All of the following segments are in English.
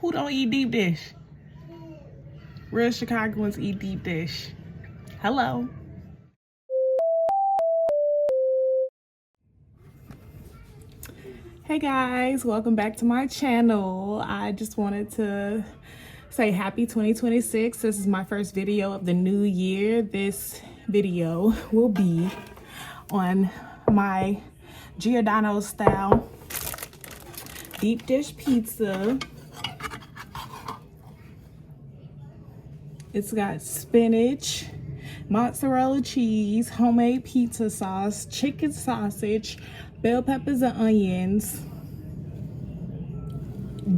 Who don't eat deep dish? Real Chicagoans eat deep dish. Hello. Hey guys, welcome back to my channel. I just wanted to say happy 2026. This is my first video of the new year. This video will be on my Giordano style deep dish pizza. It's got spinach, mozzarella cheese, homemade pizza sauce, chicken sausage, bell peppers and onions.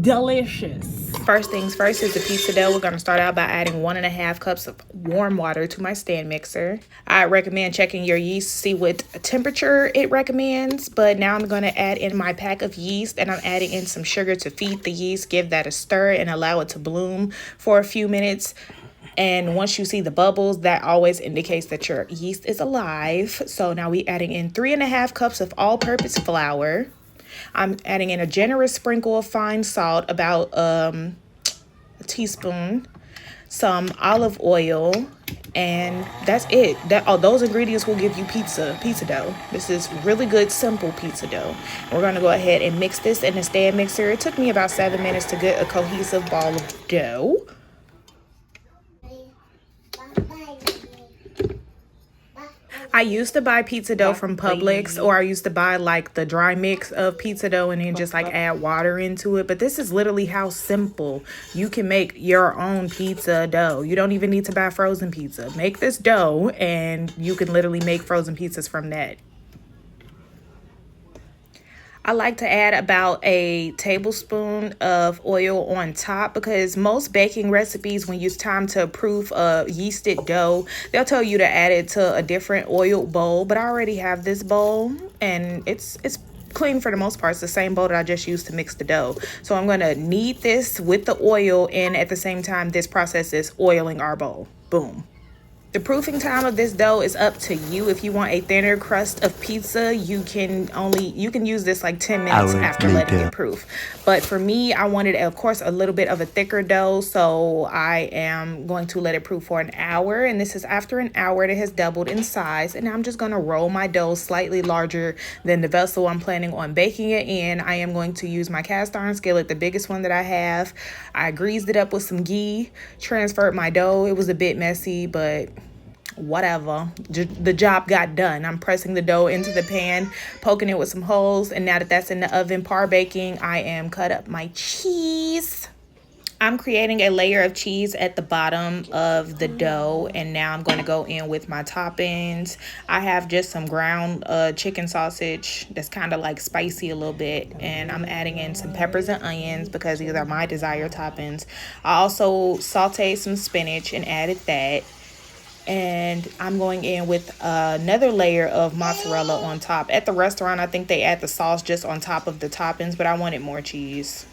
Delicious. First things first is the pizza dough. We're going to start out by adding 1.5 cups of warm water to my stand mixer. I recommend checking your yeast to see what temperature it recommends. But now I'm going to add in my pack of yeast, and I'm adding in some sugar to feed the yeast. Give that a stir and allow it to bloom for a few minutes. And once you see the bubbles, that always indicates that your yeast is alive. So now we're adding in 3.5 cups of all-purpose flour. I'm adding in a generous sprinkle of fine salt, about a teaspoon, some olive oil, and that's it. Those ingredients will give you pizza dough. This is really good, simple pizza dough. We're going to go ahead and mix this in the stand mixer. It took me about 7 minutes to get a cohesive ball of dough. I used to buy pizza dough from Publix, or I used to buy like the dry mix of pizza dough and then just like add water into it. But this is literally how simple you can make your own pizza dough. You don't even need to buy frozen pizza. Make this dough and you can literally make frozen pizzas from that. I like to add about a tablespoon of oil on top, because most baking recipes, when it's time to approve a yeasted dough, they'll tell you to add it to a different oil bowl. But I already have this bowl, and it's clean for the most part. It's the same bowl that I just used to mix the dough. So I'm going to knead this with the oil, and at the same time, this process is oiling our bowl. Boom. The proofing time of this dough is up to you. If you want a thinner crust of pizza, you can use this like 10 minutes after letting it proof. But for me, I wanted, of course, a little bit of a thicker dough, so I am going to let it proof for an hour. And this is after an hour. It has doubled in size. And I'm just going to roll my dough slightly larger than the vessel I'm planning on baking it in. I am going to use my cast iron skillet, the biggest one that I have. I greased it up with some ghee, transferred my dough. It was a bit messy, but whatever, the job got done. I'm pressing the dough into the pan, poking it with some holes, and now that that's in the oven par baking, I am cut up my cheese. I'm creating a layer of cheese at the bottom of the dough, and now I'm going to go in with my toppings. I have just some ground chicken sausage that's kind of like spicy a little bit, and I'm adding in some peppers and onions because these are my desired toppings. I also sauteed some spinach and added that. And I'm going in with another layer of mozzarella on top. At the restaurant, I think they add the sauce just on top of the toppings, but I wanted more cheese.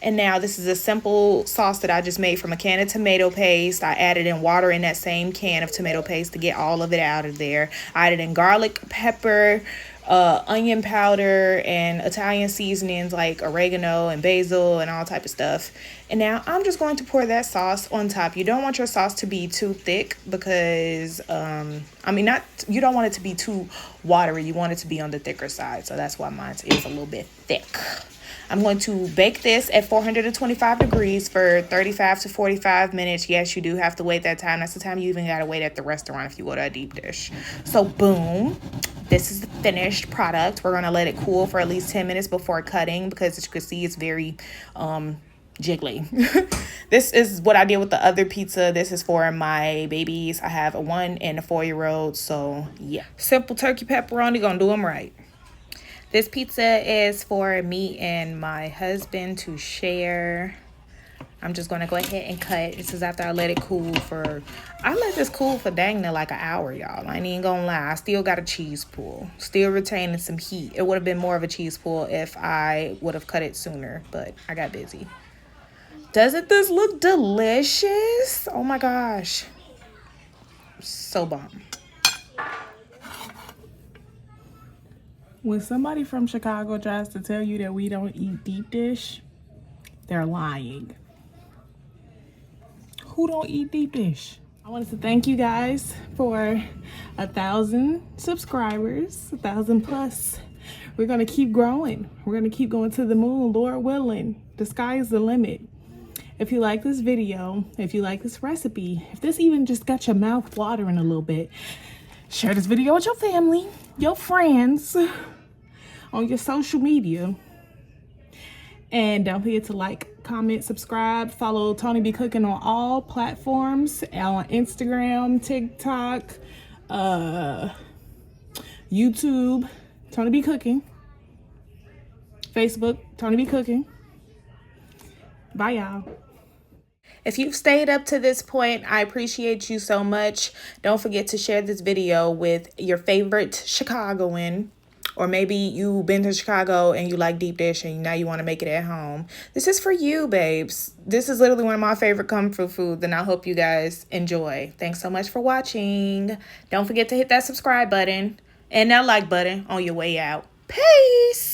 And now this is a simple sauce that I just made from a can of tomato paste. I added in water in that same can of tomato paste to get all of it out of there. I added in garlic, pepper, onion powder, and Italian seasonings like oregano and basil and all type of stuff. And now I'm just going to pour that sauce on top. You don't want your sauce to be too thick because, you don't want it to be too watery. You want it to be on the thicker side. So that's why mine is a little bit thick. I'm going to bake this at 425 degrees for 35 to 45 minutes. Yes, you do have to wait that time. That's the time you even got to wait at the restaurant if you go to a deep dish. So boom, this is the finished product. We're going to let it cool for at least 10 minutes before cutting, because as you can see, it's very jiggly. This is what I did with the other pizza. This is for my babies. I have a 1 and a 4-year-old. So yeah, simple turkey pepperoni, gonna do them right. This pizza is for me and my husband to share. I'm just going to go ahead and cut. This is after I let it cool I let this cool for dang near like an hour, y'all. I ain't even going to lie. I still got a cheese pool. Still retaining some heat. It would have been more of a cheese pool if I would have cut it sooner, but I got busy. Doesn't this look delicious? Oh my gosh. So bomb. When somebody from Chicago tries to tell you that we don't eat deep dish, They're lying. Who don't eat deep dish? I wanted to thank you guys for 1,000 subscribers, 1,000 plus. We're gonna keep growing. We're gonna keep going to the moon, Lord willing. The sky is the limit. If you like this video, if you like this recipe, if this even just got your mouth watering a little bit, share this video with your family, your friends, on your social media. And don't forget to like, comment, subscribe, follow Toni Be Cooking on all platforms, on Instagram, TikTok, YouTube, Toni Be Cooking, Facebook, Toni Be Cooking. Bye, y'all. If you've stayed up to this point, I appreciate you so much. Don't forget to share this video with your favorite Chicagoan. Or maybe you've been to Chicago and you like deep dish and now you want to make it at home. This is for you, babes. This is literally one of my favorite comfort foods, and I hope you guys enjoy. Thanks so much for watching. Don't forget to hit that subscribe button and that like button on your way out. Peace!